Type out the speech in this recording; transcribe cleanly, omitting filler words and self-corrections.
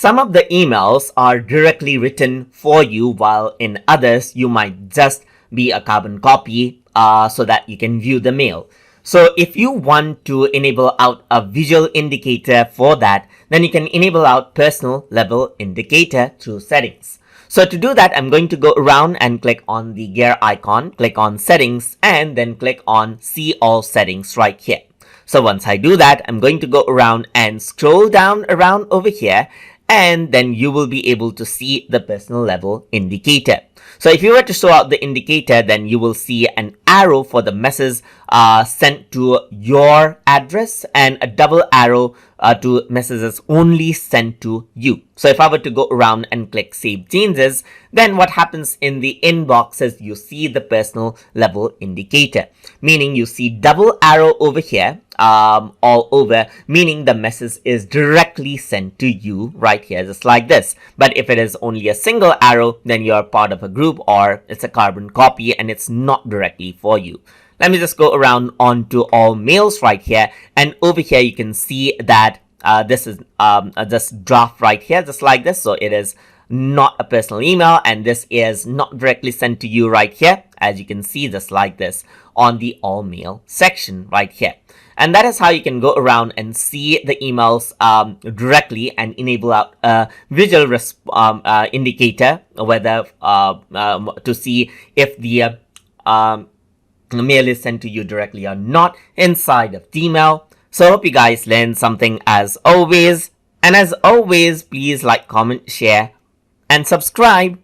some of the emails are directly written for you, while in others you might just be a carbon copy so that you can view the mail. So if you want to enable out a visual indicator for that, then you can enable out personal level indicator through settings. So to do that, I'm going to go around and click on the gear icon, click on settings, and then click on see all settings right here. So once I do that, I'm going to go around and scroll down around over here, and then you will be able to see the personal level indicator. So if you were to show out the indicator, then you will see an arrow for the message sent to your address and a double arrow to messages only sent to you. So if I were to go around and click save changes, then what happens in the inbox is you see the personal level indicator, meaning you see double arrow over here all over, meaning the message is directly sent to you right here, just like this. But if it is only a single arrow, then you're part of a group or it's a carbon copy and it's not directly for you. Let me just go around onto all mails right here, and over here you can see that this is just draft right here, just like this. So it is not a personal email, and this is not directly sent to you right here, as you can see, just like this on the all mail section right here. And that is how you can go around and see the emails directly and enable out a visual indicator, whether to see if the mail is sent to you directly or not inside of Gmail. So I hope you guys learned something as always. And as always, please like, comment, share, and subscribe.